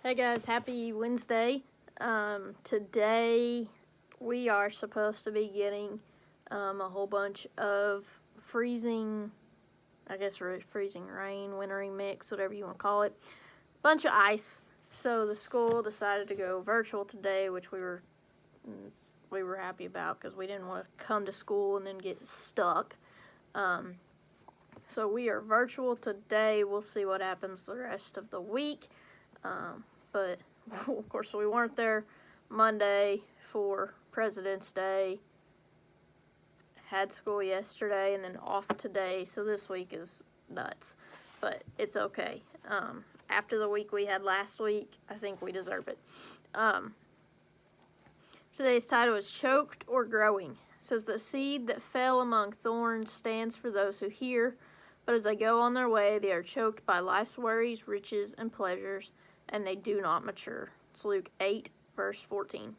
Hey guys, happy Wednesday. Today we are supposed to be getting a whole bunch of freezing rain, wintry mix, whatever you want to call it. Bunch of ice. So the school decided to go virtual today, which we were happy about because we didn't want to come to school and then get stuck. So we are virtual today. We'll see what happens the rest of the week. But of course we weren't there Monday for President's Day. Had school yesterday and then off today, so this week is nuts. But it's okay. After the week we had last week, I think we deserve it. Today's title is Choked or Growing. It says, the seed that fell among thorns stands for those who hear, but as they go on their way, they are choked by life's worries, riches, and pleasures, and they do not mature. It's Luke 8, verse 14. It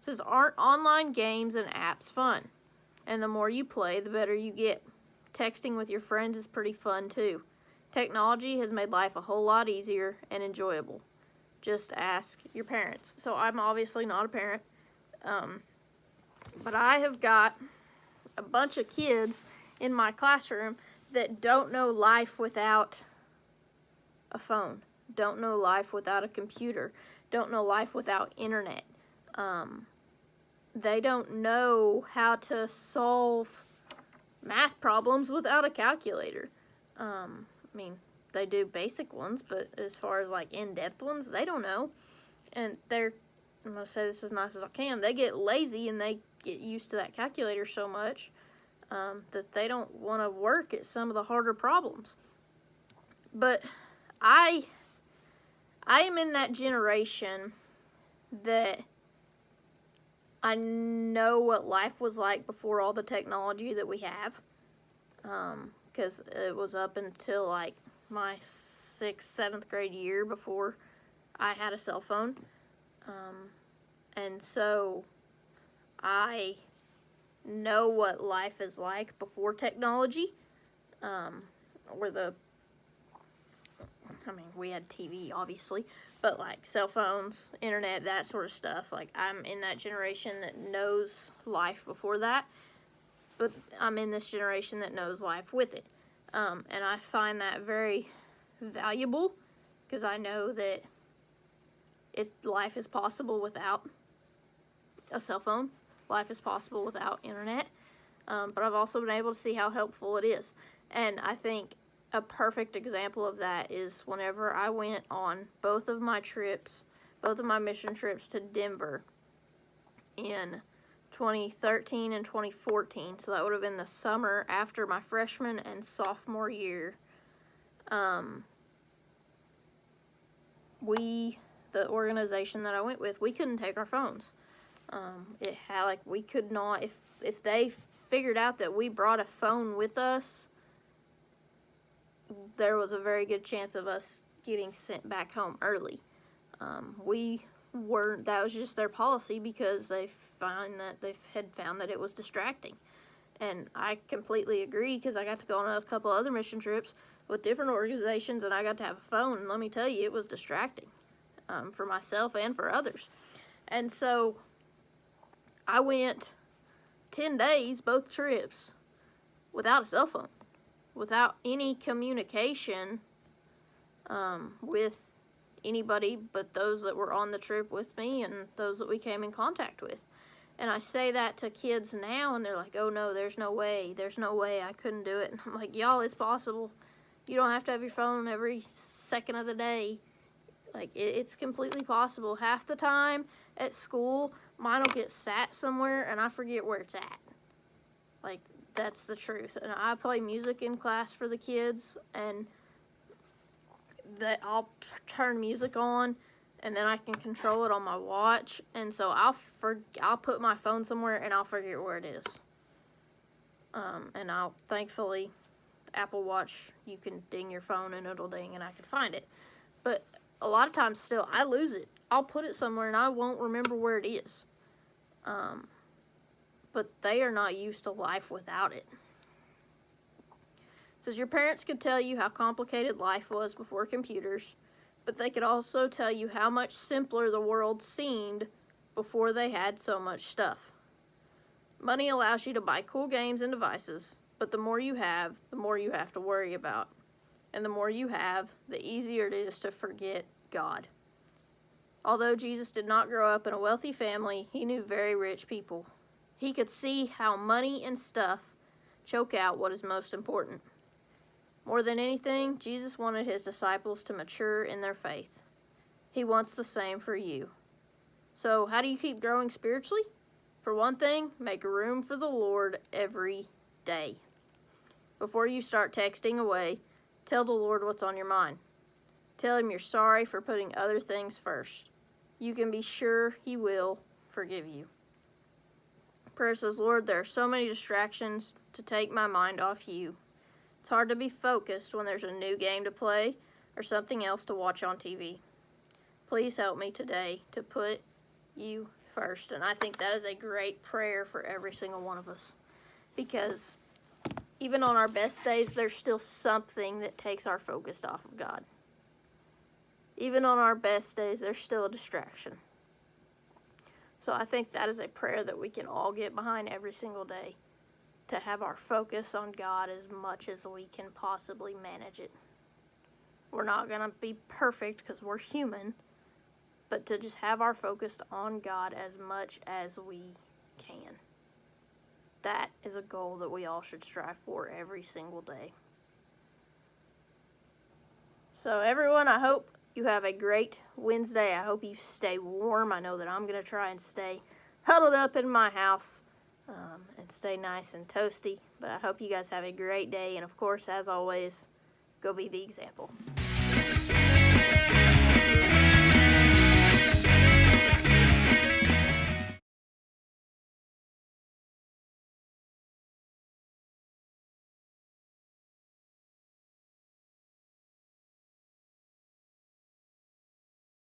says, aren't online games and apps fun? And the more you play, the better you get. Texting with your friends is pretty fun too. Technology has made life a whole lot easier and enjoyable. Just ask your parents. So I'm obviously not a parent, but I have got a bunch of kids in my classroom that don't know life without a phone, don't know life without a computer, don't know life without internet. They don't know how to solve math problems without a calculator. They do basic ones, but as far as like in-depth ones, they don't know. And I'm going to say this as nice as I can, they get lazy and they get used to that calculator so much that they don't want to work at some of the harder problems. But I am in that generation that I know what life was like before all the technology that we have, because it was up until like my 6th, 7th grade year before I had a cell phone, and so I know what life is like before technology, we had TV, obviously, but like cell phones, internet, that sort of stuff. Like, I'm in that generation that knows life before that, but I'm in this generation that knows life with it. And I find that very valuable because I know that life is possible without a cell phone. Life is possible without internet. But I've also been able to see how helpful it is. And I think a perfect example of that is whenever I went on both of my mission trips to Denver in 2013 and 2014. So that would have been the summer after my freshman and sophomore year. The organization that I went with, we couldn't take our phones. We could not, if they figured out that we brought a phone with us, there was a very good chance of us getting sent back home early. That was just their policy because they had found that it was distracting. And I completely agree because I got to go on a couple other mission trips with different organizations and I got to have a phone, and let me tell you, it was distracting for myself and for others. And so I went 10 days, both trips, without a cell phone, without any communication with anybody but those that were on the trip with me and those that we came in contact with. And I say that to kids now, and they're like, oh no, there's no way, I couldn't do it. And I'm like, y'all, it's possible. You don't have to have your phone every second of the day. Like, it's completely possible. Half the time at school, mine will get sat somewhere and I forget where it's at. Like, that's the truth. And I play music in class for the kids, and I'll turn music on and then I can control it on my watch, and so I'll put my phone somewhere and I'll forget where it is. And thankfully, Apple Watch, you can ding your phone and it'll ding and I can find it. But a lot of times still, I lose it. I'll put it somewhere and I won't remember where it is. But they are not used to life without it. It says, your parents could tell you how complicated life was before computers, but they could also tell you how much simpler the world seemed before they had so much stuff. Money allows you to buy cool games and devices, but the more you have to worry about. And the more you have, the easier it is to forget God. Although Jesus did not grow up in a wealthy family, he knew very rich people. He could see how money and stuff choke out what is most important. More than anything, Jesus wanted his disciples to mature in their faith. He wants the same for you. So, how do you keep growing spiritually? For one thing, make room for the Lord every day. Before you start texting away, tell the Lord what's on your mind. Tell him you're sorry for putting other things first. You can be sure he will forgive you. Prayer says, Lord, there are so many distractions to take my mind off you. It's hard to be focused when there's a new game to play or something else to watch on TV. Please help me today to put you first. And I think that is a great prayer for every single one of us. Because even on our best days, there's still something that takes our focus off of God. Even on our best days, there's still a distraction. So I think that is a prayer that we can all get behind every single day, to have our focus on God as much as we can possibly manage it. We're not going to be perfect because we're human, but to just have our focus on God as much as we can. That is a goal that we all should strive for every single day. So everyone, I hope you have a great Wednesday. I hope you stay warm. I know that I'm going to try and stay huddled up in my house and stay nice and toasty. But I hope you guys have a great day. And of course, as always, go be the example.